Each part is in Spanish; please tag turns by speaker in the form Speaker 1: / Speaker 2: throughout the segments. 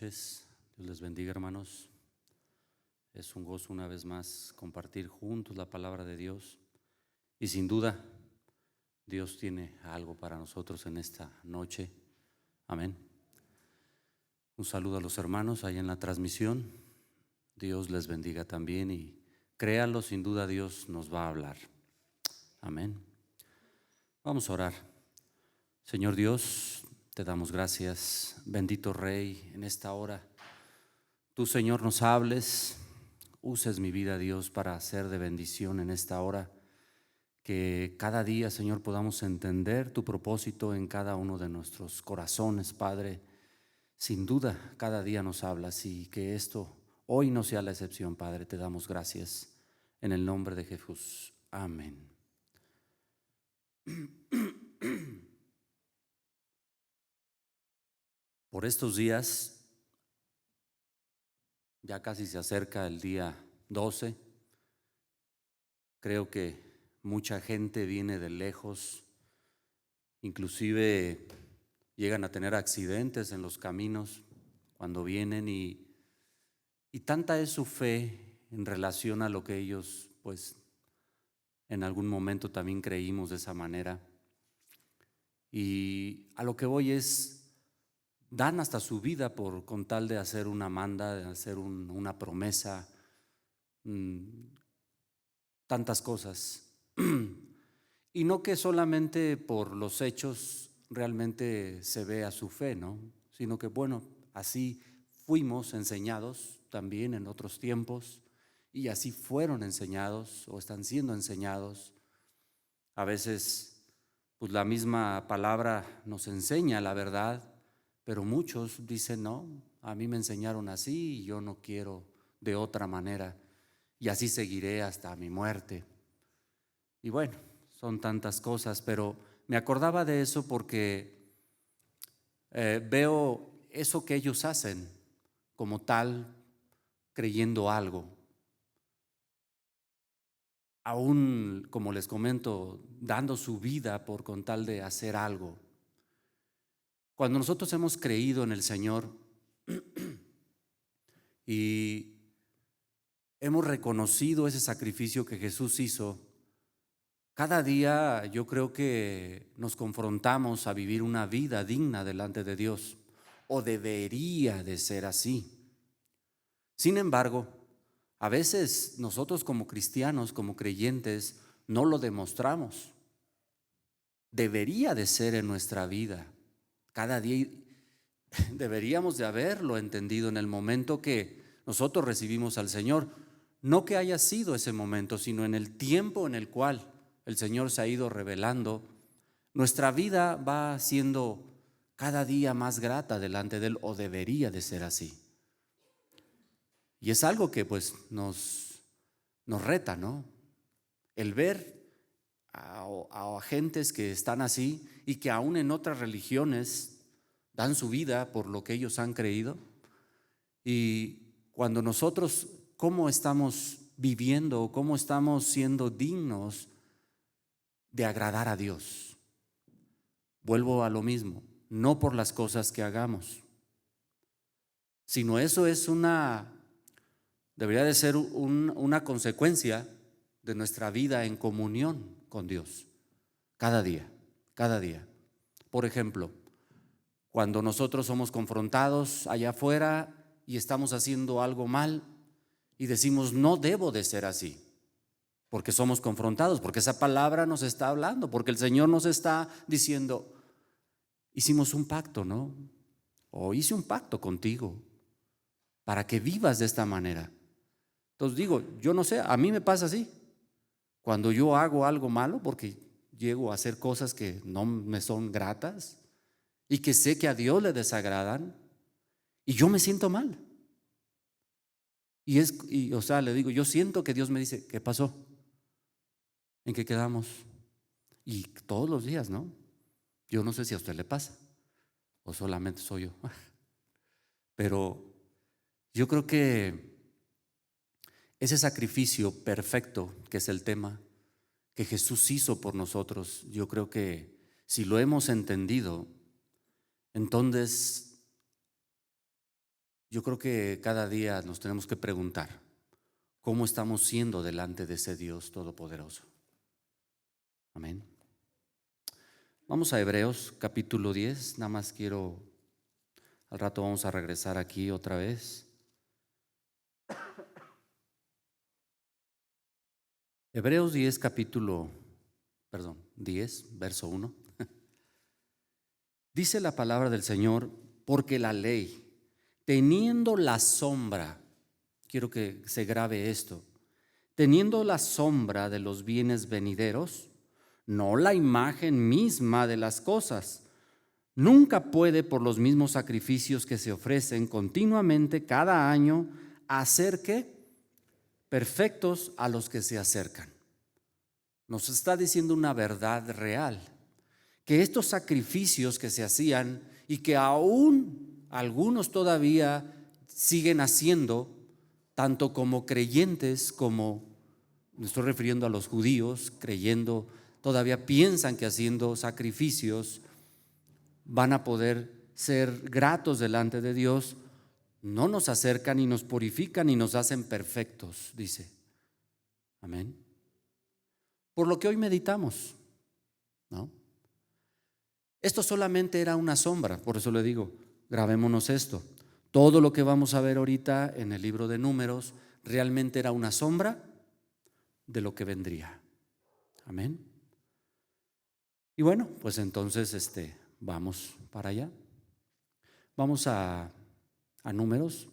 Speaker 1: noches. Dios les bendiga, hermanos. Es un gozo una vez más compartir juntos la palabra de Dios. Y sin duda, Dios tiene algo para nosotros en esta noche. Amén. Un saludo a los hermanos ahí en la transmisión. Dios les bendiga también y créanlo, sin duda Dios nos va a hablar. Amén. Vamos a orar. Señor Dios, te damos gracias, bendito Rey, en esta hora. Tú, Señor, nos hables, uses mi vida, Dios, para ser de bendición en esta hora. Que cada día, Señor, podamos entender tu propósito en cada uno de nuestros corazones, Padre. Sin duda, cada día nos hablas y que esto hoy no sea la excepción, Padre. Te damos gracias en el nombre de Jesús. Amén. Por estos días, ya casi se acerca el día 12. Creo que mucha gente viene de lejos, inclusive llegan a tener accidentes en los caminos cuando vienen y tanta es su fe en relación a lo que ellos pues en algún momento también creímos de esa manera. Y a lo que voy es, dan hasta su vida con tal de hacer una manda, de hacer una promesa, tantas cosas. Y no que solamente por los hechos realmente se vea su fe, ¿no? Sino que bueno, así fuimos enseñados también en otros tiempos y así fueron enseñados o están siendo enseñados. A veces pues la misma palabra nos enseña la verdad, pero muchos dicen no, a mí me enseñaron así y yo no quiero de otra manera y así seguiré hasta mi muerte. Y bueno, son tantas cosas, pero me acordaba de eso porque veo eso que ellos hacen como tal, creyendo algo. Aún, como les comento, dando su vida por con tal de hacer algo. Cuando nosotros hemos creído en el Señor y hemos reconocido ese sacrificio que Jesús hizo, cada día yo creo que nos confrontamos a vivir una vida digna delante de Dios, o debería de ser así. Sin embargo, a veces nosotros como cristianos, como creyentes, no lo demostramos. Debería de ser en nuestra vida. Cada día deberíamos de haberlo entendido en el momento que nosotros recibimos al Señor. No que haya sido ese momento, sino en el tiempo en el cual el Señor se ha ido revelando. Nuestra vida va siendo cada día más grata delante de Él, o debería de ser así. Y es algo que pues nos reta, ¿no? El ver a gentes que están así y que aún en otras religiones dan su vida por lo que ellos han creído. Y cuando nosotros, ¿cómo estamos viviendo? ¿Cómo estamos siendo dignos de agradar a Dios? Vuelvo a lo mismo, no por las cosas que hagamos, sino eso es debería de ser una consecuencia de nuestra vida en comunión con Dios, cada día, cada día. Por ejemplo, cuando nosotros somos confrontados allá afuera y estamos haciendo algo mal y decimos no debo de ser así, porque somos confrontados, porque esa palabra nos está hablando, porque el Señor nos está diciendo, hicimos un pacto, ¿no? O hice un pacto contigo para que vivas de esta manera. Entonces digo, yo no sé, a mí me pasa así. Cuando yo hago algo malo, porque llego a hacer cosas que no me son gratas y que sé que a Dios le desagradan, y yo me siento mal. O sea, le digo, yo siento que Dios me dice, ¿qué pasó? ¿En qué quedamos? Y todos los días, ¿no? Yo no sé si a usted le pasa o solamente soy yo. Pero yo creo que ese sacrificio perfecto, que es el tema, que Jesús hizo por nosotros, yo creo que si lo hemos entendido, entonces yo creo que cada día nos tenemos que preguntar cómo estamos siendo delante de ese Dios todopoderoso. Amén. Vamos a Hebreos capítulo 10, nada más quiero, al rato vamos a regresar aquí otra vez. Hebreos 10 10, verso 1. Dice la palabra del Señor, porque la ley, teniendo la sombra, quiero que se grabe esto, teniendo la sombra de los bienes venideros, no la imagen misma de las cosas, nunca puede por los mismos sacrificios que se ofrecen continuamente cada año hacer que perfectos a los que se acercan. Nos está diciendo una verdad real, que estos sacrificios que se hacían y que aún algunos todavía siguen haciendo, tanto como creyentes como, me estoy refiriendo a los judíos, creyendo, todavía piensan que haciendo sacrificios van a poder ser gratos delante de Dios, no nos acercan y nos purifican y nos hacen perfectos, dice. Amén. Por lo que hoy meditamos, ¿no? Esto solamente era una sombra, por eso le digo, grabémonos esto. Todo lo que vamos a ver ahorita en el libro de Números realmente era una sombra de lo que vendría. Amén. Y bueno, pues entonces vamos para allá. Vamos a Números.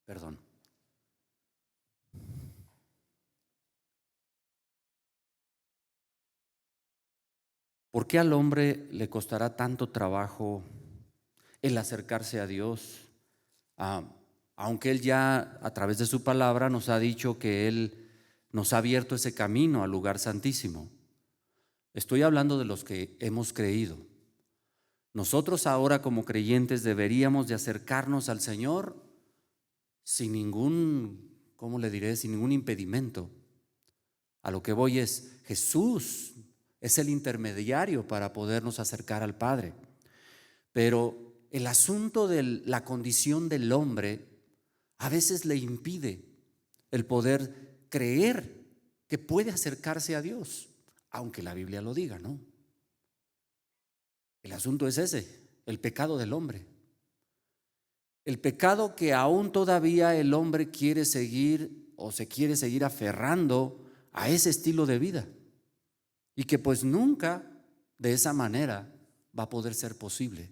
Speaker 1: Perdón. ¿Por qué al hombre le costará tanto trabajo el acercarse a Dios? Aunque Él ya a través de su palabra nos ha dicho que Él nos ha abierto ese camino al lugar santísimo. Estoy hablando de los que hemos creído. Nosotros ahora como creyentes deberíamos de acercarnos al Señor sin ningún, ¿cómo le diré? Sin ningún impedimento. A lo que voy es, Jesús es el intermediario para podernos acercar al Padre. Pero el asunto de la condición del hombre a veces le impide el poder creer que puede acercarse a Dios, aunque la Biblia lo diga, ¿no? El asunto es ese, el pecado del hombre. El pecado que aún todavía el hombre quiere seguir o se quiere seguir aferrando a ese estilo de vida. Y que pues nunca de esa manera va a poder ser posible.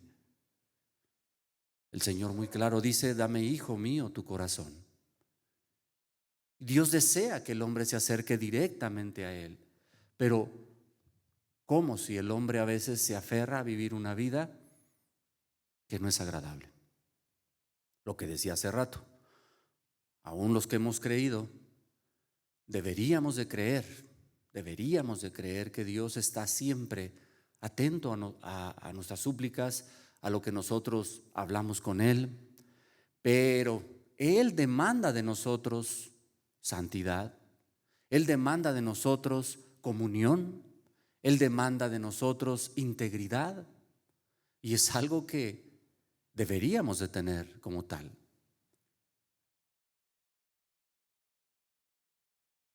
Speaker 1: El Señor muy claro dice, dame, hijo mío, tu corazón. Dios desea que el hombre se acerque directamente a Él. Pero ¿cómo si el hombre a veces se aferra a vivir una vida que no es agradable? Lo que decía hace rato, aún los que hemos creído, deberíamos de creer que Dios está siempre atento a nuestras súplicas, a lo que nosotros hablamos con Él, pero Él demanda de nosotros santidad, Él demanda de nosotros comunión, Él demanda de nosotros integridad, y es algo que deberíamos de tener como tal.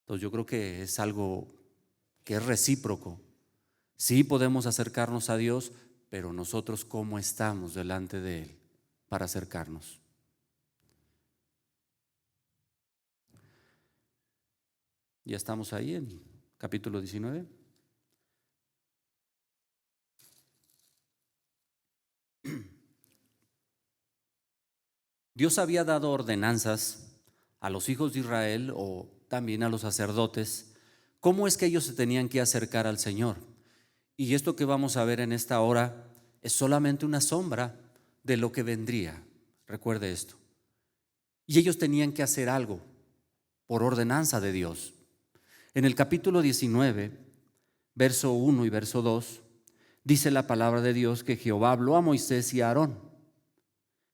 Speaker 1: Entonces yo creo que es algo que es recíproco. Sí podemos acercarnos a Dios, pero nosotros ¿cómo estamos delante de Él para acercarnos? Ya estamos ahí en capítulo 19. Dios había dado ordenanzas a los hijos de Israel o también a los sacerdotes, cómo es que ellos se tenían que acercar al Señor. Y esto que vamos a ver en esta hora es solamente una sombra de lo que vendría. Recuerde esto. Y ellos tenían que hacer algo por ordenanza de Dios. En el capítulo 19, verso 1 y verso 2, dice la palabra de Dios que Jehová habló a Moisés y a Aarón,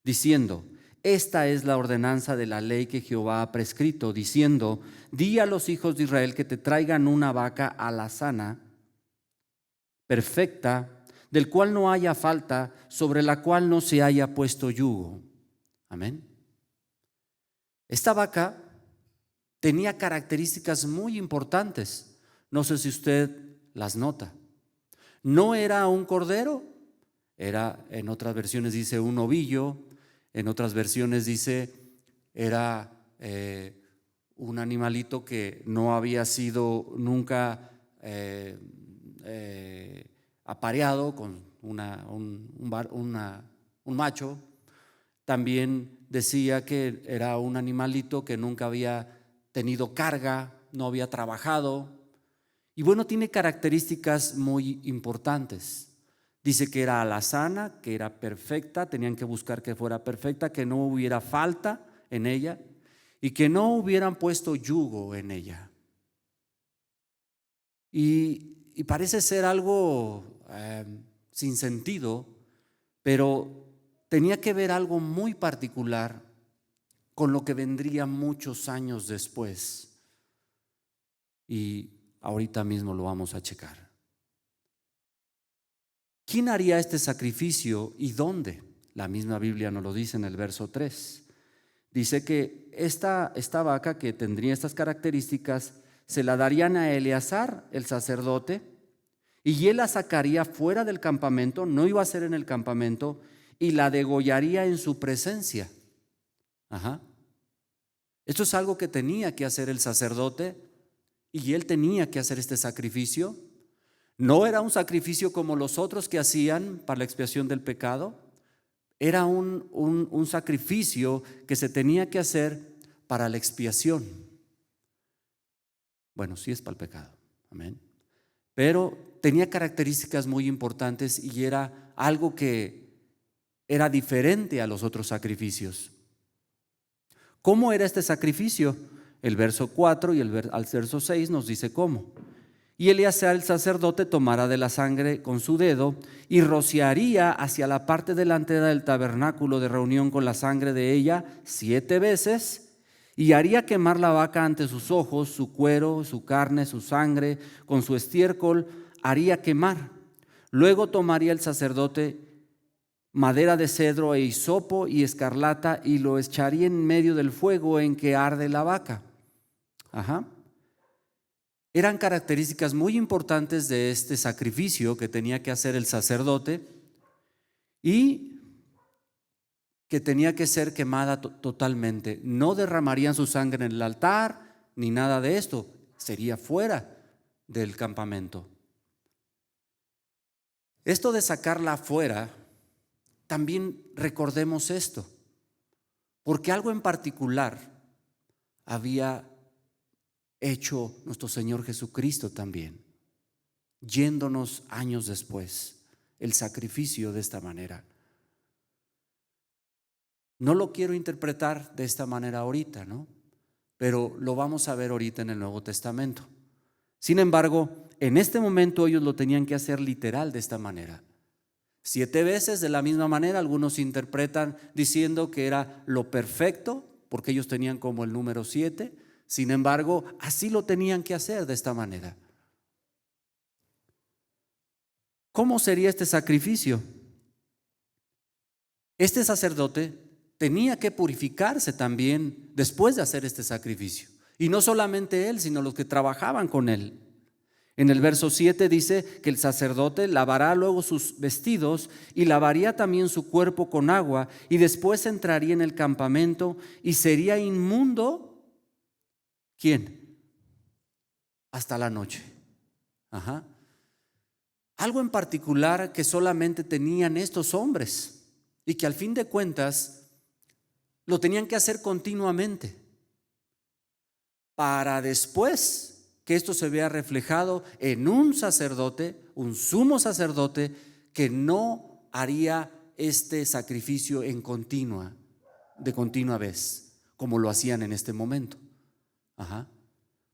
Speaker 1: diciendo, esta es la ordenanza de la ley que Jehová ha prescrito, diciendo, di a los hijos de Israel que te traigan una vaca alazana, perfecta, del cual no haya falta, sobre la cual no se haya puesto yugo. Amén. Esta vaca tenía características muy importantes. No sé si usted las nota. No era un cordero, era, en otras versiones dice un ovillo, en otras versiones dice era un animalito que no había sido nunca apareado con un macho. También decía que era un animalito que nunca había tenido carga, no había trabajado. Y bueno, tiene características muy importantes. Dice que era alazana, que era perfecta, tenían que buscar que fuera perfecta, que no hubiera falta en ella y que no hubieran puesto yugo en ella. Y parece ser algo sin sentido, pero tenía que ver algo muy particular con lo que vendría muchos años después. Y ahorita mismo lo vamos a checar. ¿Quién haría este sacrificio y dónde? La misma Biblia nos lo dice en el verso 3. Dice que esta vaca que tendría estas características se la darían a Eleazar, el sacerdote, y él la sacaría fuera del campamento, no iba a ser en el campamento, y la degollaría en su presencia. Ajá. Esto es algo que tenía que hacer el sacerdote, y él tenía que hacer este sacrificio. No era un sacrificio como los otros que hacían para la expiación del pecado. Era un sacrificio que se tenía que hacer para la expiación. Bueno, sí es para el pecado, amén. Pero tenía características muy importantes y era algo que era diferente a los otros sacrificios. ¿Cómo era este sacrificio? El verso 4 y al verso 6 nos dice cómo. Y Eleazar el sacerdote tomará de la sangre con su dedo y rociaría hacia la parte delantera del tabernáculo de reunión con la sangre de ella 7 veces y haría quemar la vaca ante sus ojos, su cuero, su carne, su sangre, con su estiércol haría quemar. Luego tomaría el sacerdote madera de cedro e hisopo y escarlata y lo echaría en medio del fuego en que arde la vaca. Ajá. Eran características muy importantes de este sacrificio que tenía que hacer el sacerdote y que tenía que ser quemada totalmente. No derramarían su sangre en el altar ni nada de esto, sería fuera del campamento. Esto de sacarla afuera, también recordemos esto, porque algo en particular había hecho nuestro Señor Jesucristo también, yéndonos años después, el sacrificio de esta manera. No lo quiero interpretar de esta manera ahorita, ¿no? Pero lo vamos a ver ahorita en el Nuevo Testamento. Sin embargo, en este momento ellos lo tenían que hacer literal de esta manera. 7 veces de la misma manera, algunos interpretan diciendo que era lo perfecto, porque ellos tenían como el número 7. Sin embargo, así lo tenían que hacer de esta manera. ¿Cómo sería este sacrificio? Este sacerdote tenía que purificarse también después de hacer este sacrificio. Y no solamente él, sino los que trabajaban con él. En el verso 7 dice que el sacerdote lavará luego sus vestidos y lavaría también su cuerpo con agua y después entraría en el campamento y sería inmundo. ¿Quién? Hasta la noche. Ajá. Algo en particular que solamente tenían estos hombres y que al fin de cuentas lo tenían que hacer continuamente para después que esto se vea reflejado en un sacerdote, un sumo sacerdote que no haría este sacrificio de continua vez, como lo hacían en este momento. Ajá.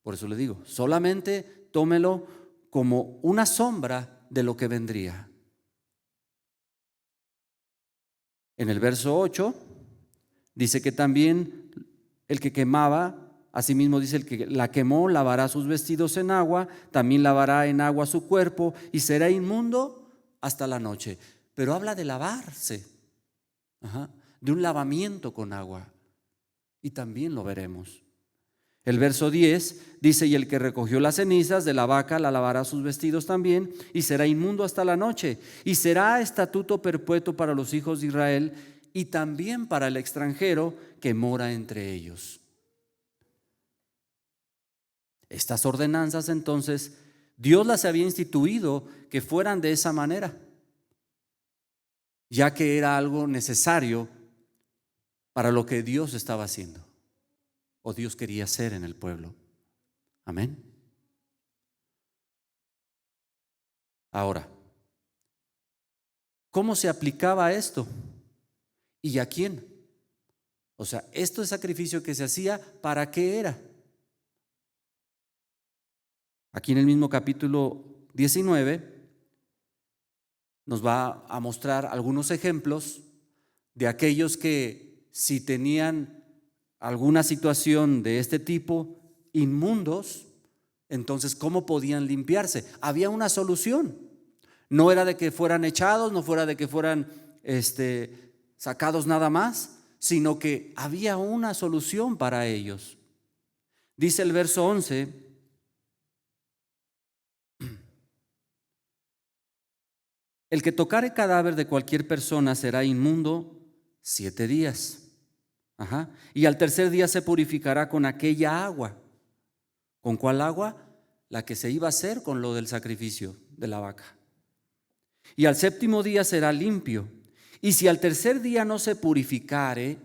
Speaker 1: Por eso le digo, solamente tómelo como una sombra de lo que vendría. En el verso 8 dice que también el que quemaba, asimismo dice el que la quemó, lavará sus vestidos en agua, también lavará en agua su cuerpo y será inmundo hasta la noche. Pero habla de lavarse, de un lavamiento con agua. Y también lo veremos. El verso 10 dice: y el que recogió las cenizas de la vaca la lavará sus vestidos también, y será inmundo hasta la noche, y será estatuto perpetuo para los hijos de Israel, y también para el extranjero que mora entre ellos. Estas ordenanzas, entonces, Dios las había instituido que fueran de esa manera, ya que era algo necesario para lo que Dios estaba haciendo, o Dios quería hacer en el pueblo. Amén. Ahora, ¿cómo se aplicaba esto? ¿Y a quién? O sea, esto de sacrificio que se hacía, ¿para qué era? Aquí en el mismo capítulo 19 nos va a mostrar algunos ejemplos de aquellos que, si tenían alguna situación de este tipo, inmundos, entonces ¿cómo podían limpiarse? Había una solución. No era de que fueran echados, no fuera de que fueran sacados nada más, sino que había una solución para ellos. Dice el verso 11: el que tocare cadáver de cualquier persona será inmundo 7 días. Y al tercer día se purificará con aquella agua. ¿Con cuál agua? La que se iba a hacer con lo del sacrificio de la vaca. Y al séptimo día será limpio. Y si al tercer día no se purificare,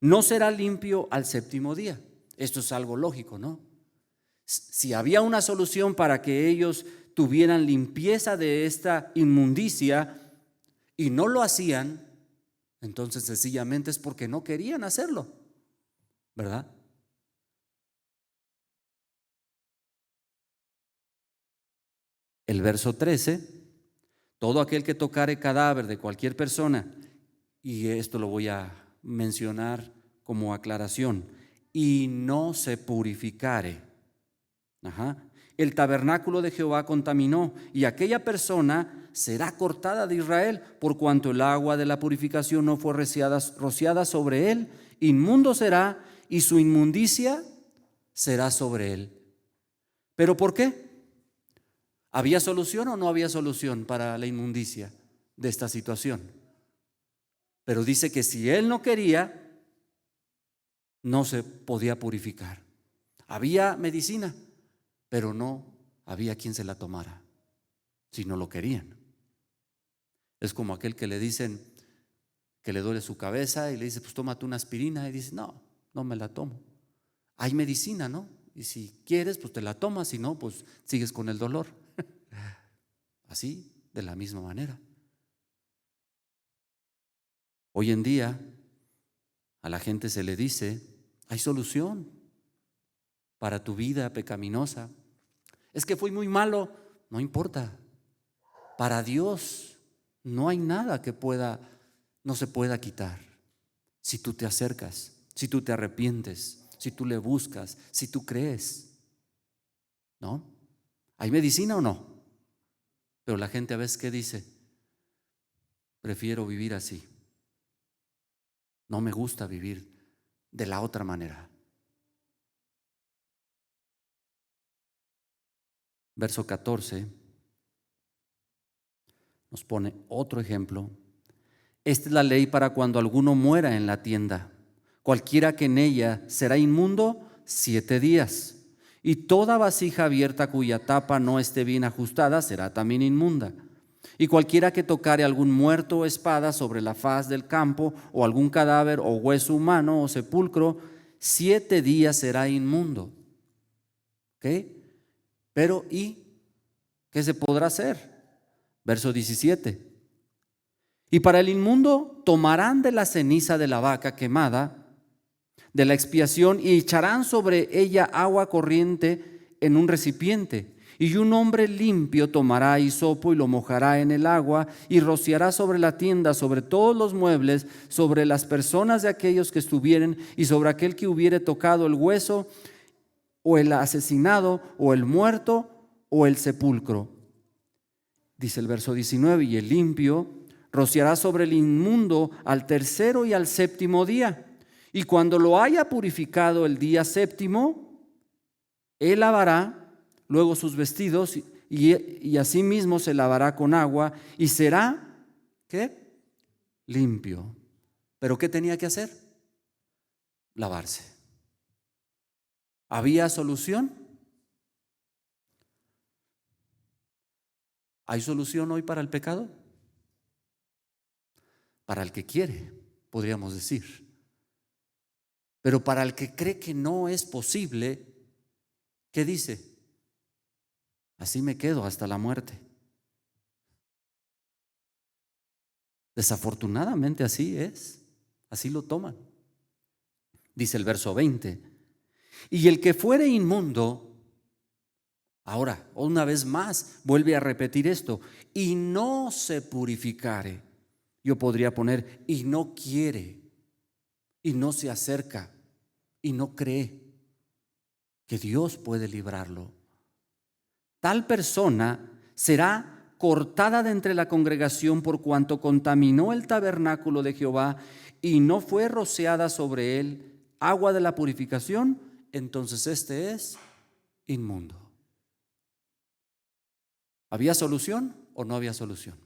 Speaker 1: no será limpio al séptimo día. Esto es algo lógico, ¿no? Si había una solución para que ellos tuvieran limpieza de esta inmundicia y no lo hacían, entonces sencillamente es porque no querían hacerlo, ¿verdad? El verso 13: todo aquel que tocare cadáver de cualquier persona, y esto lo voy a mencionar como aclaración, y no se purificare, el tabernáculo de Jehová contaminó, y aquella persona será cortada de Israel, por cuanto el agua de la purificación no fue rociada sobre él. Inmundo será, y su inmundicia será sobre él. ¿Pero por qué? ¿Había solución o no había solución para la inmundicia de esta situación? Pero dice que si él no quería, no se podía purificar. Había medicina, pero no había quien se la tomara si no lo querían. Es como aquel que le dicen que le duele su cabeza y le dice: pues tómate una aspirina, y dice: no me la tomo. Hay medicina, ¿no? Y si quieres, pues te la tomas, si no, pues sigues con el dolor. Así, de la misma manera. Hoy en día a la gente se le dice: hay solución para tu vida pecaminosa. Es que fui muy malo. No importa. Para Dios no hay nada que no se pueda quitar. Si tú te acercas, si tú te arrepientes, si tú le buscas, si tú crees. ¿No? ¿Hay medicina o no? Pero la gente a veces, ¿qué dice? Prefiero vivir así. No me gusta vivir de la otra manera. Verso 14 nos pone otro ejemplo. Esta es la ley para cuando alguno muera en la tienda. Cualquiera que en ella será inmundo 7 días. Y toda vasija abierta cuya tapa no esté bien ajustada será también inmunda. Y cualquiera que tocare algún muerto o espada sobre la faz del campo, o algún cadáver o hueso humano o sepulcro, 7 días será inmundo. ¿Ok? Pero ¿y qué se podrá hacer? Verso 17. Y para el inmundo tomarán de la ceniza de la vaca quemada, de la expiación, y echarán sobre ella agua corriente en un recipiente. Y un hombre limpio tomará hisopo y lo mojará en el agua, y rociará sobre la tienda, sobre todos los muebles, sobre las personas de aquellos que estuvieren, y sobre aquel que hubiere tocado el hueso, o el asesinado, o el muerto, o el sepulcro. Dice el verso 19, y el limpio rociará sobre el inmundo al tercero y al séptimo día. Y cuando lo haya purificado el día séptimo, él lavará luego sus vestidos y asimismo se lavará con agua y será, ¿qué? Limpio. ¿Pero qué tenía que hacer? Lavarse. ¿Había solución? ¿Hay solución hoy para el pecado? Para el que quiere, podríamos decir. Pero para el que cree que no es posible, ¿qué dice? Así me quedo hasta la muerte. Desafortunadamente así es, así lo toman. Dice el verso 20, y el que fuere inmundo, ahora, una vez más, vuelve a repetir esto, y no se purificare. Yo podría poner, y no quiere, y no se acerca, y no cree que Dios puede librarlo. Tal persona será cortada de entre la congregación por cuanto contaminó el tabernáculo de Jehová y no fue rociada sobre él agua de la purificación, entonces este es inmundo. ¿Había solución o no había solución?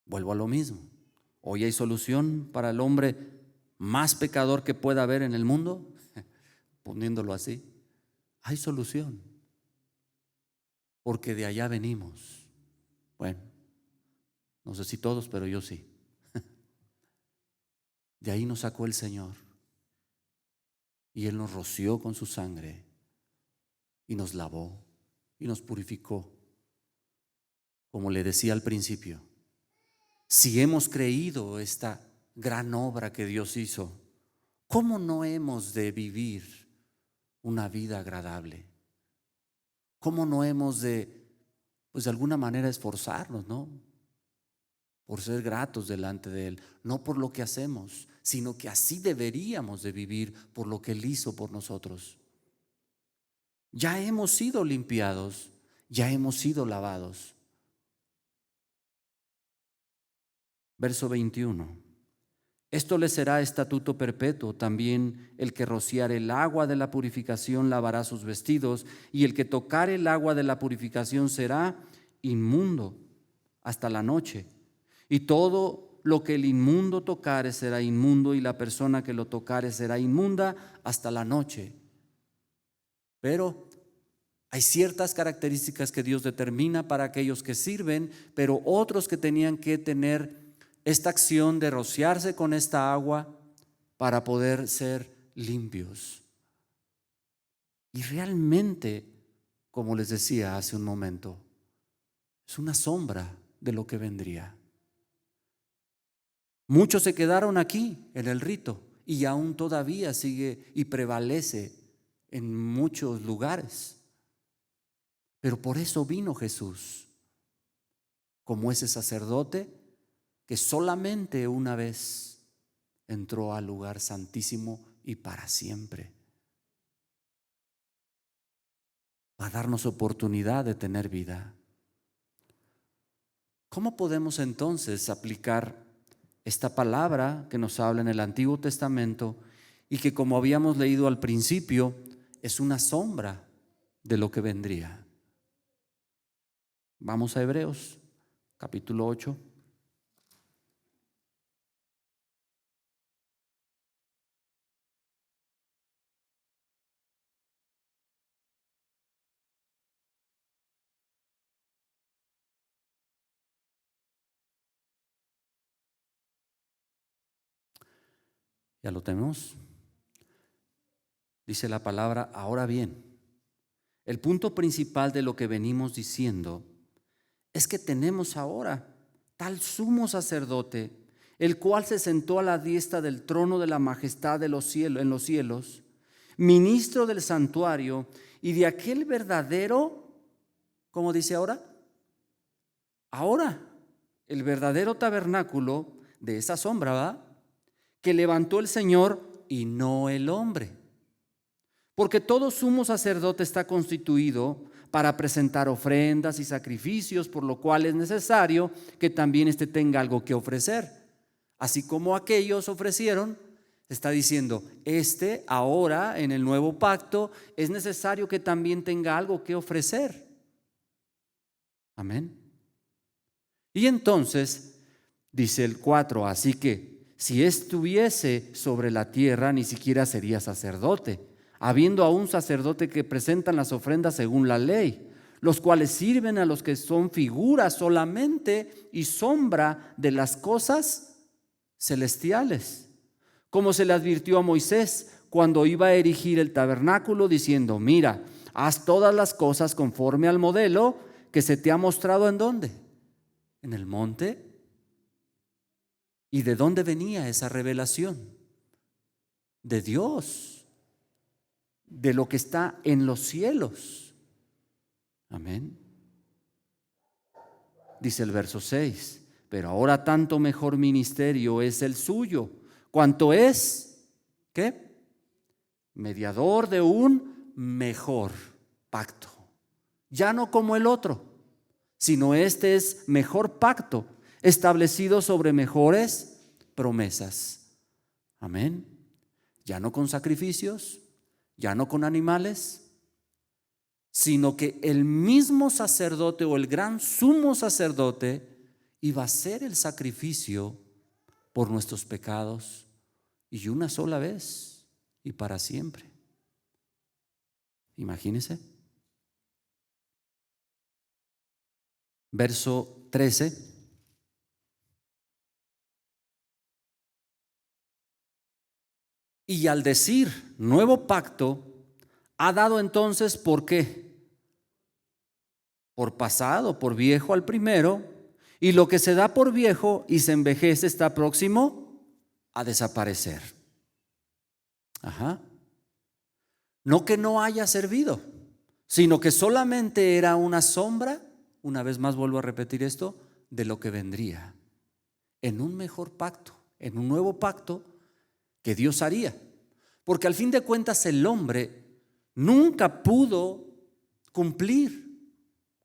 Speaker 1: Vuelvo a lo mismo. Hoy hay solución para el hombre más pecador que pueda haber en el mundo, poniéndolo así. Hay solución, porque de allá venimos. Bueno, no sé si todos, pero yo sí. De ahí nos sacó el Señor y Él nos roció con su sangre y nos lavó y nos purificó. Como le decía al principio, si hemos creído esta gran obra que Dios hizo, ¿cómo no hemos de vivir una vida agradable? ¿Cómo no hemos de, pues de alguna manera esforzarnos, ¿no? Por ser gratos delante de Él, no por lo que hacemos, sino que así deberíamos de vivir por lo que Él hizo por nosotros. Ya hemos sido limpiados, ya hemos sido lavados. Verso 21. Esto le será estatuto perpetuo, también el que rociare el agua de la purificación lavará sus vestidos, y el que tocare el agua de la purificación será inmundo hasta la noche. Y todo lo que el inmundo tocare será inmundo, y la persona que lo tocare será inmunda hasta la noche. Pero hay ciertas características que Dios determina para aquellos que sirven, pero otros que tenían que tener esta acción de rociarse con esta agua para poder ser limpios. Y realmente, como les decía hace un momento, es una sombra de lo que vendría. Muchos se quedaron aquí en el rito y aún todavía sigue y prevalece en muchos lugares. Pero por eso vino Jesús, como ese sacerdote que solamente una vez entró al lugar santísimo y para siempre, para darnos oportunidad de tener vida. ¿Cómo podemos entonces aplicar esta palabra que nos habla en el Antiguo Testamento y que, como habíamos leído al principio, es una sombra de lo que vendría? Vamos a Hebreos, capítulo 8. ¿Ya lo tenemos? Dice la palabra, ahora bien, el punto principal de lo que venimos diciendo es que tenemos ahora tal sumo sacerdote, el cual se sentó a la diestra del trono de la majestad de los cielos, en los cielos, ministro del santuario y de aquel verdadero, ¿cómo dice ahora? Ahora, el verdadero tabernáculo de esa sombra, ¿va? Que levantó el Señor y no el hombre. Porque todo sumo sacerdote está constituido para presentar ofrendas y sacrificios, por lo cual es necesario que también éste tenga algo que ofrecer. Así como aquellos ofrecieron, está diciendo, ahora en el nuevo pacto es necesario que también tenga algo que ofrecer. Amén. Y entonces dice el 4, así que si estuviese sobre la tierra ni siquiera sería sacerdote, habiendo aún sacerdote que presentan las ofrendas según la ley, los cuales sirven a los que son figuras solamente y sombra de las cosas celestiales, como se le advirtió a Moisés cuando iba a erigir el tabernáculo, diciendo, mira, haz todas las cosas conforme al modelo que se te ha mostrado. ¿En dónde? En el monte. ¿Y de dónde venía esa revelación? De Dios, de lo que está en los cielos. Amén. Dice el verso 6, pero ahora tanto mejor ministerio es el suyo, cuanto es, ¿qué? Mediador de un mejor pacto. Ya no como el otro, sino este es mejor pacto, establecido sobre mejores promesas. Amén. Ya no con sacrificios, ya no con animales, sino que el mismo sacerdote o el gran sumo sacerdote iba a hacer el sacrificio por nuestros pecados, y una sola vez y para siempre. Imagínense. Verso 13. Y al decir nuevo pacto, ha dado entonces, ¿por qué? Por pasado, por viejo al primero, y lo que se da por viejo y se envejece está próximo a desaparecer. Ajá. No que no haya servido, sino que solamente era una sombra, una vez más vuelvo a repetir esto, de lo que vendría en un mejor pacto, en un nuevo pacto que Dios haría. Porque al fin de cuentas el hombre nunca pudo cumplir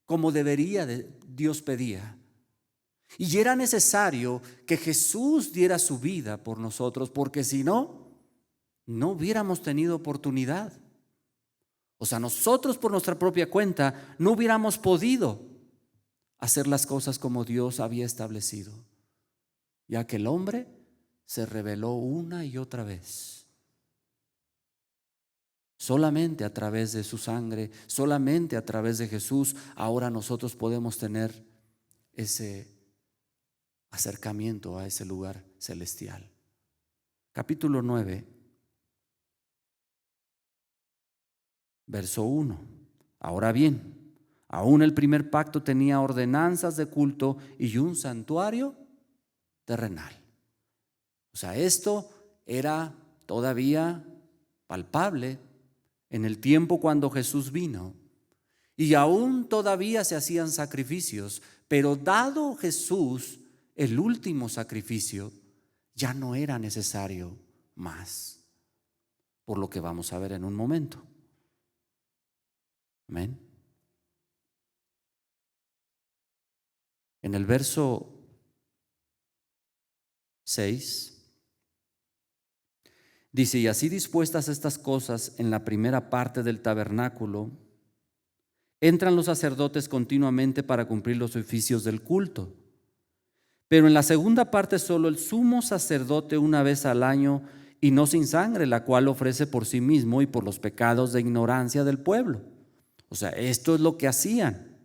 Speaker 1: como debería, Dios pedía. Y era necesario que Jesús diera su vida por nosotros, porque si no, no hubiéramos tenido oportunidad. O sea, nosotros por nuestra propia cuenta no hubiéramos podido hacer las cosas como Dios había establecido, ya que el hombre se rebeló una y otra vez. Solamente a través de su sangre, solamente a través de Jesús, ahora nosotros podemos tener ese acercamiento a ese lugar celestial. Capítulo 9, verso 1. Ahora bien, aún el primer pacto tenía ordenanzas de culto y un santuario terrenal. O sea, esto era todavía palpable en el tiempo cuando Jesús vino, y aún todavía se hacían sacrificios, pero dado Jesús el último sacrificio, ya no era necesario más, por lo que vamos a ver en un momento. Amén. En el verso 6 dice, y así dispuestas estas cosas en la primera parte del tabernáculo, entran los sacerdotes continuamente para cumplir los oficios del culto. Pero en la segunda parte solo el sumo sacerdote una vez al año, y no sin sangre, la cual ofrece por sí mismo y por los pecados de ignorancia del pueblo. O sea, esto es lo que hacían.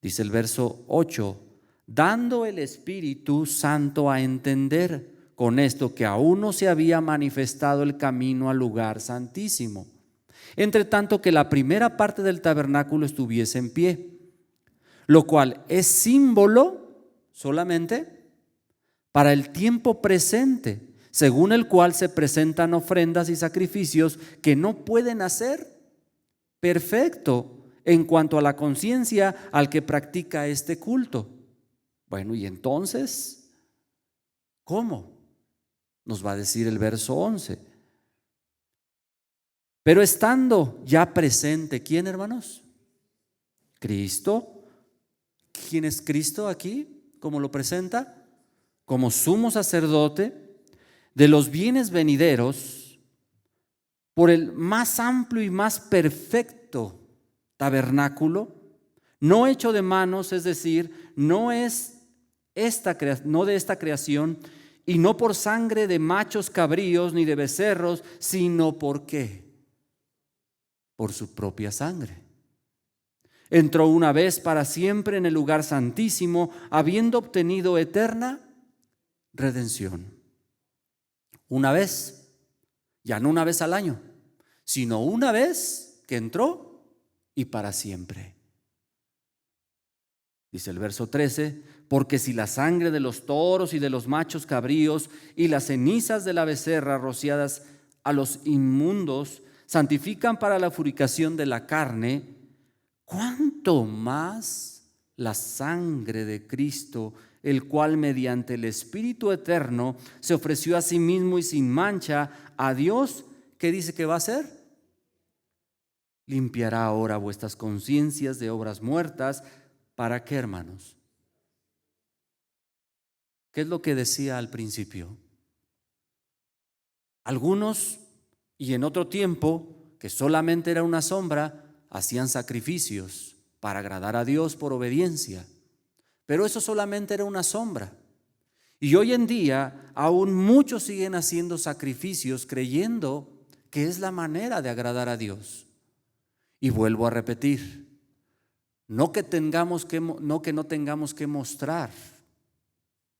Speaker 1: Dice el verso 8, dando el Espíritu Santo a entender con esto que aún no se había manifestado el camino al lugar santísimo, entre tanto que la primera parte del tabernáculo estuviese en pie, lo cual es símbolo solamente para el tiempo presente, según el cual se presentan ofrendas y sacrificios que no pueden hacer perfecto en cuanto a la conciencia al que practica este culto. Bueno, y entonces, ¿cómo? Nos va a decir el verso 11. Pero estando ya presente, ¿quién, hermanos? Cristo. ¿Quién es Cristo aquí? ¿Cómo lo presenta? Como sumo sacerdote de los bienes venideros, por el más amplio y más perfecto tabernáculo, no hecho de manos, es decir, no de esta creación, y no por sangre de machos cabríos ni de becerros, sino por ¿qué? Por su propia sangre. Entró una vez para siempre en el lugar santísimo, habiendo obtenido eterna redención. Una vez, ya no una vez al año, sino una vez que entró y para siempre. Dice el verso 13, porque si la sangre de los toros y de los machos cabríos y las cenizas de la becerra rociadas a los inmundos santifican para la purificación de la carne, ¿cuánto más la sangre de Cristo, el cual mediante el Espíritu eterno se ofreció a sí mismo y sin mancha a Dios? ¿Qué dice que va a hacer? Limpiará ahora vuestras conciencias de obras muertas. ¿Para qué, hermanos? ¿Qué es lo que decía al principio? Algunos, y en otro tiempo, que solamente era una sombra, hacían sacrificios para agradar a Dios por obediencia. Pero eso solamente era una sombra. Y hoy en día aún muchos siguen haciendo sacrificios creyendo que es la manera de agradar a Dios. Y vuelvo a repetir, no que no tengamos que mostrar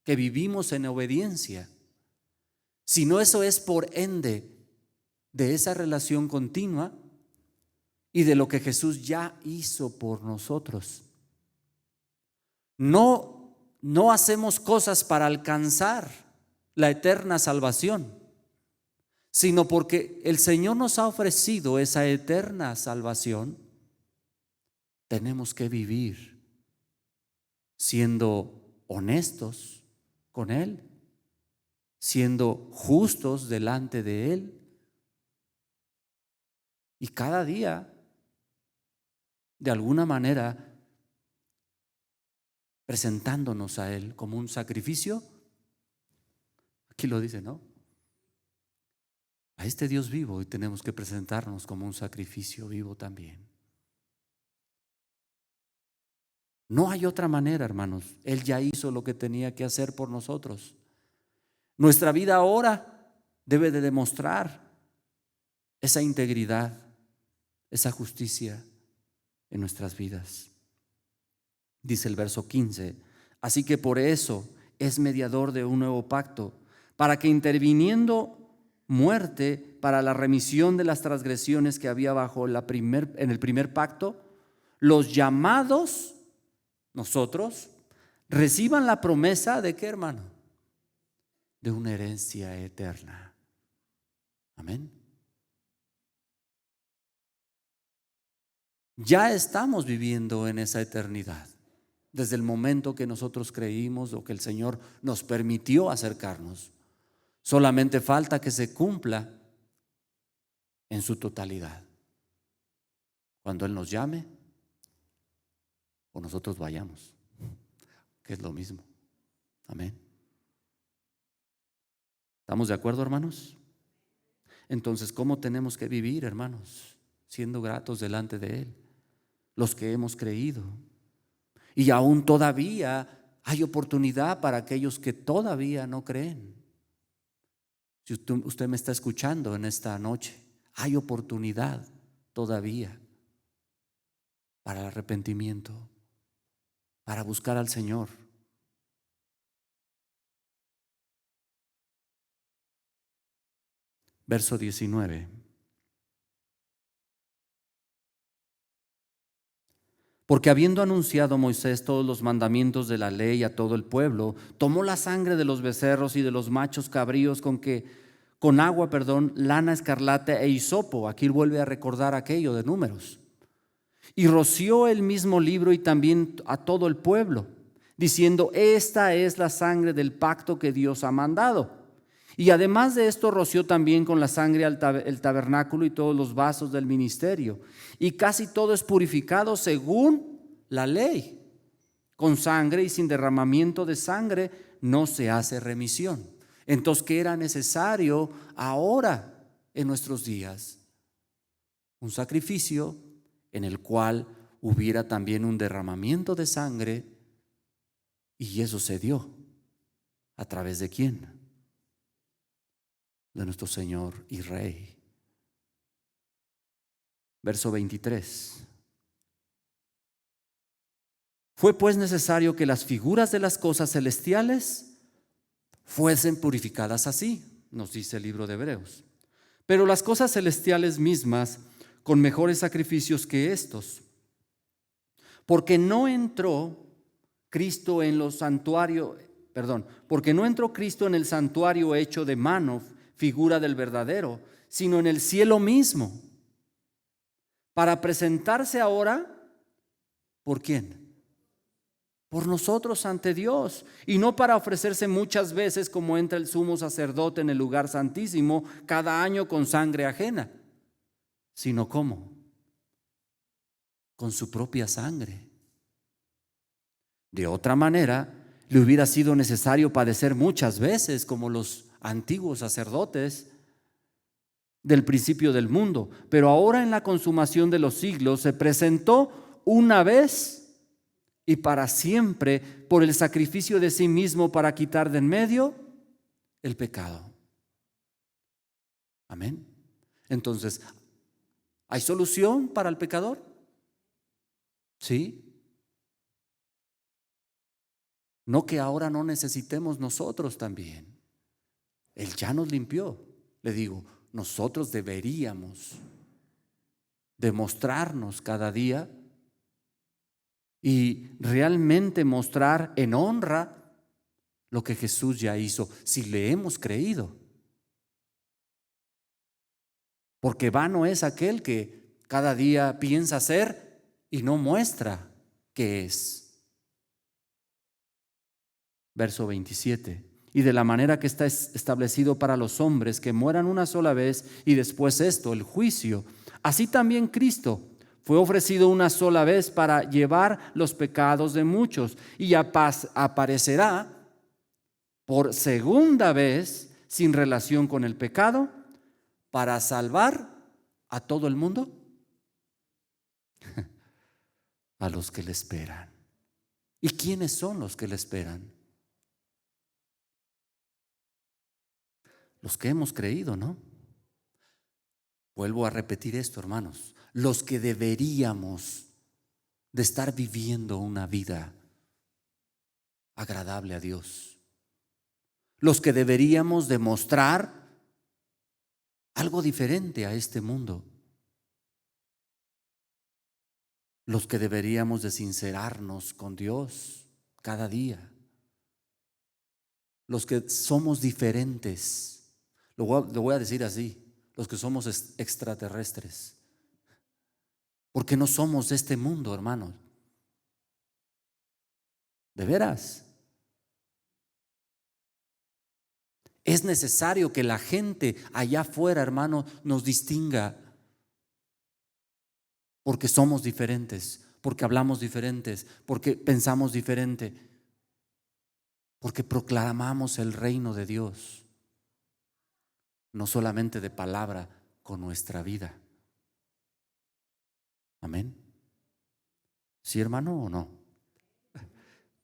Speaker 1: que vivimos en obediencia, sino eso es por ende de esa relación continua y de lo que Jesús ya hizo por nosotros. No hacemos cosas para alcanzar la eterna salvación, sino porque el Señor nos ha ofrecido esa eterna salvación. Tenemos que vivir siendo honestos con Él, siendo justos delante de Él, y cada día, de alguna manera, presentándonos a Él como un sacrificio. Aquí lo dice, ¿no? A este Dios vivo, y tenemos que presentarnos como un sacrificio vivo también. No hay otra manera, hermanos. Él ya hizo lo que tenía que hacer por nosotros. Nuestra vida ahora debe de demostrar esa integridad, esa justicia en nuestras vidas. Dice el verso 15, así que por eso es mediador de un nuevo pacto, para que interviniendo muerte para la remisión de las transgresiones que había en el primer pacto, los llamados, nosotros, reciban la promesa de ¿qué, hermano? De una herencia eterna. Amén. Ya estamos viviendo en esa eternidad. Desde el momento que nosotros creímos o que el Señor nos permitió acercarnos. Solamente falta que se cumpla en su totalidad. Cuando Él nos llame o nosotros vayamos, que es lo mismo. Amén. ¿Estamos de acuerdo, hermanos? Entonces, ¿cómo tenemos que vivir, hermanos? Siendo gratos delante de Él, los que hemos creído. Y aún todavía hay oportunidad para aquellos que todavía no creen. Si usted me está escuchando en esta noche, hay oportunidad todavía para el arrepentimiento, para buscar al Señor. Verso 19. Porque habiendo anunciado Moisés todos los mandamientos de la ley a todo el pueblo, tomó la sangre de los becerros y de los machos cabríos con agua, lana escarlata e hisopo. Aquí vuelve a recordar aquello de Números. Y roció el mismo libro y también a todo el pueblo, diciendo: esta es la sangre del pacto que Dios ha mandado. Y además de esto, roció también con la sangre el tabernáculo y todos los vasos del ministerio. Y casi todo es purificado según la ley. Con sangre y sin derramamiento de sangre no se hace remisión. Entonces, ¿qué era necesario ahora en nuestros días? Un sacrificio en el cual hubiera también un derramamiento de sangre, y eso se dio. ¿A través de quién? De nuestro Señor y Rey. Verso 23. Fue pues necesario que las figuras de las cosas celestiales fuesen purificadas así, nos dice el libro de Hebreos. Pero las cosas celestiales mismas con mejores sacrificios que estos, porque no entró Cristo en los santuarios, porque no entró Cristo en el santuario hecho de mano, figura del verdadero, sino en el cielo mismo, para presentarse ahora, ¿por quién? Por nosotros ante Dios, y no para ofrecerse muchas veces como entra el sumo sacerdote en el lugar santísimo cada año con sangre ajena, sino ¿cómo? Con su propia sangre. De otra manera, le hubiera sido necesario padecer muchas veces como los antiguos sacerdotes del principio del mundo, pero ahora en la consumación de los siglos se presentó una vez y para siempre por el sacrificio de sí mismo para quitar de en medio el pecado. Amén. Entonces, ¿hay solución para el pecador? Sí. No que ahora no necesitemos nosotros también. Él ya nos limpió. Le digo, nosotros deberíamos demostrarnos cada día y realmente mostrar en honra lo que Jesús ya hizo, si le hemos creído. Porque vano es aquel que cada día piensa ser y no muestra qué es. Verso 27. Y de la manera que está establecido para los hombres que mueran una sola vez y después esto, el juicio, así también Cristo fue ofrecido una sola vez para llevar los pecados de muchos y aparecerá por segunda vez sin relación con el pecado para salvar a todo el mundo, a los que le esperan. ¿Y quiénes son los que le esperan? Los que hemos creído, ¿no? Vuelvo a repetir esto, hermanos. Los que deberíamos de estar viviendo una vida agradable a Dios. Los que deberíamos demostrar algo diferente a este mundo. Los que deberíamos de sincerarnos con Dios cada día. Los que somos diferentes. Lo voy a decir así. Los que somos extraterrestres. Porque no somos de este mundo, hermanos. ¿De veras? Es necesario que la gente allá afuera, hermano, nos distinga. Porque somos diferentes, porque hablamos diferentes, porque pensamos diferente, porque proclamamos el reino de Dios, no solamente de palabra, con nuestra vida. Amén. ¿Sí, hermano, o no?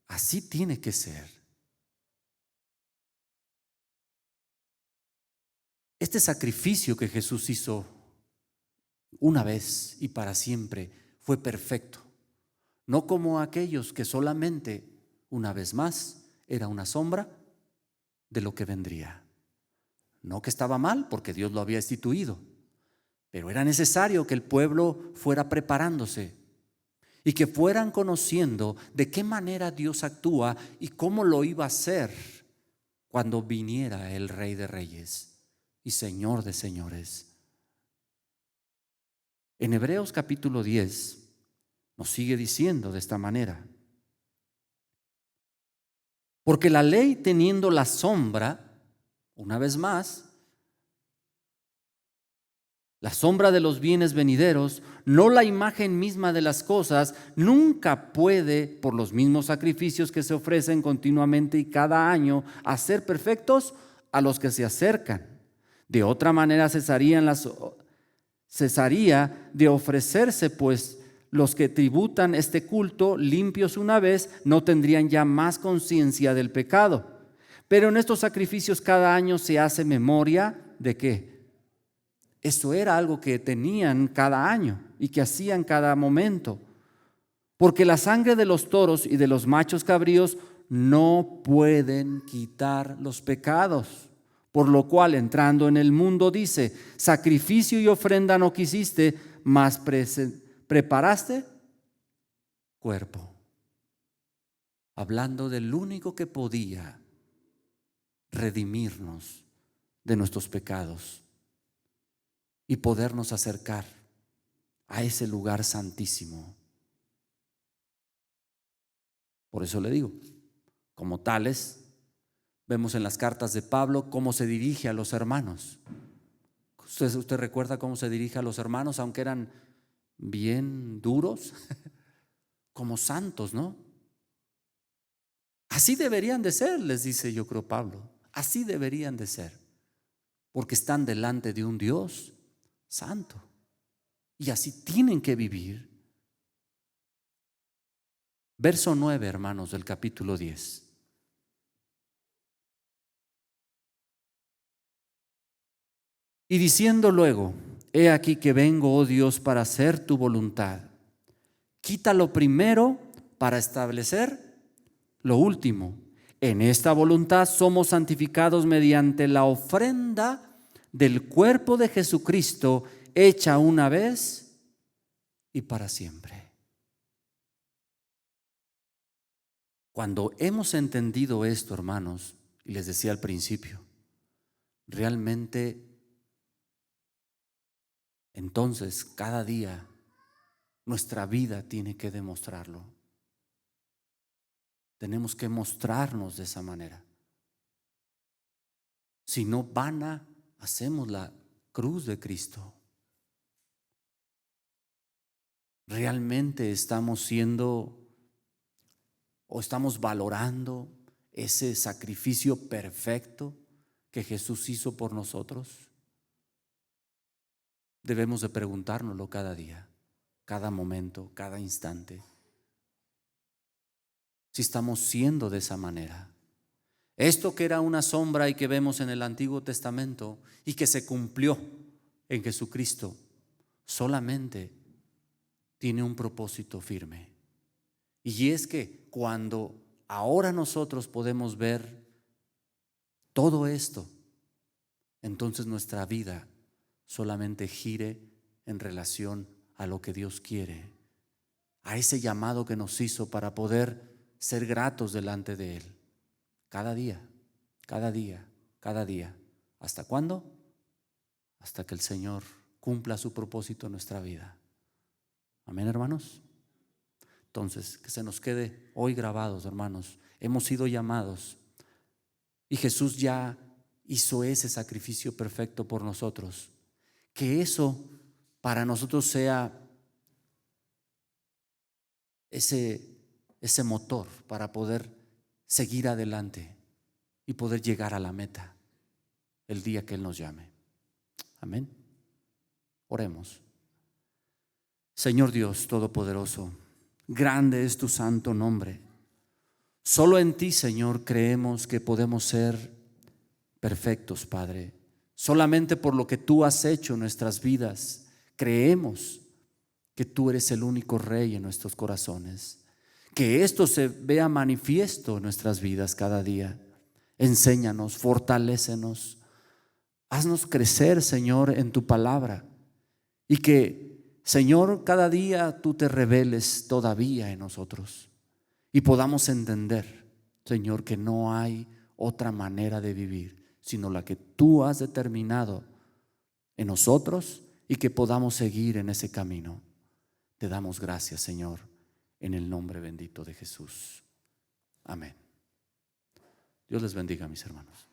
Speaker 1: Así tiene que ser. Este sacrificio que Jesús hizo una vez y para siempre fue perfecto. No como aquellos que solamente una vez más era una sombra de lo que vendría. No que estaba mal, porque Dios lo había instituido, pero era necesario que el pueblo fuera preparándose y que fueran conociendo de qué manera Dios actúa y cómo lo iba a hacer cuando viniera el Rey de Reyes y Señor de Señores. En Hebreos capítulo 10 nos sigue diciendo de esta manera: porque la ley, teniendo la sombra Una vez más, la sombra de los bienes venideros, no la imagen misma de las cosas, nunca puede, por los mismos sacrificios que se ofrecen continuamente y cada año, hacer perfectos a los que se acercan. De otra manera cesaría de ofrecerse, pues los que tributan este culto, limpios una vez, no tendrían ya más conciencia del pecado. Pero en estos sacrificios cada año se hace memoria de ¿qué? Esto era algo que tenían cada año y que hacían cada momento. Porque la sangre de los toros y de los machos cabríos no pueden quitar los pecados. Por lo cual, entrando en el mundo, dice: sacrificio y ofrenda no quisiste, mas preparaste cuerpo. Hablando del único que podía redimirnos de nuestros pecados y podernos acercar a ese lugar santísimo. Por eso le digo, como tales, vemos en las cartas de Pablo cómo se dirige a los hermanos. ¿Usted recuerda cómo se dirige a los hermanos, aunque eran bien duros? Como santos, ¿no? Así deberían de ser, les dice, yo creo, Pablo. Así deberían de ser, porque están delante de un Dios santo y así tienen que vivir. Verso 9, hermanos, del capítulo 10. Y diciendo luego: he aquí que vengo, oh Dios, para hacer tu voluntad. Quita lo primero para establecer lo último. En esta voluntad somos santificados mediante la ofrenda del cuerpo de Jesucristo, hecha una vez y para siempre. Cuando hemos entendido esto, hermanos, y les decía al principio, realmente entonces cada día nuestra vida tiene que demostrarlo. Tenemos que mostrarnos de esa manera. Si no, vana hacemos la cruz de Cristo. ¿Realmente estamos siendo o estamos valorando ese sacrificio perfecto que Jesús hizo por nosotros? Debemos de preguntárnoslo cada día, cada momento, cada instante. Si estamos siendo de esa manera. Esto que era una sombra y que vemos en el Antiguo Testamento y que se cumplió en Jesucristo, solamente tiene un propósito firme. Y es que cuando ahora nosotros podemos ver todo esto, entonces nuestra vida solamente gire en relación a lo que Dios quiere, a ese llamado que nos hizo para poder ser gratos delante de Él. Cada día, cada día, cada día. ¿Hasta cuándo? Hasta que el Señor cumpla su propósito en nuestra vida. Amén, hermanos. Entonces, que se nos quede hoy grabados, hermanos. Hemos sido llamados y Jesús ya hizo ese sacrificio perfecto por nosotros. Que eso para nosotros sea ese motor para poder seguir adelante y poder llegar a la meta el día que Él nos llame. Amén. Oremos. Señor Dios Todopoderoso, grande es tu santo nombre. Solo en ti, Señor, creemos que podemos ser perfectos, Padre. Solamente por lo que tú has hecho en nuestras vidas, creemos que tú eres el único Rey en nuestros corazones. Que esto se vea manifiesto en nuestras vidas cada día. Enséñanos, fortalécenos, haznos crecer, Señor, en tu palabra. Y que, Señor, cada día tú te reveles todavía en nosotros. Y podamos entender, Señor, que no hay otra manera de vivir, sino la que tú has determinado en nosotros y que podamos seguir en ese camino. Te damos gracias, Señor, en el nombre bendito de Jesús. Amén. Dios les bendiga, mis hermanos.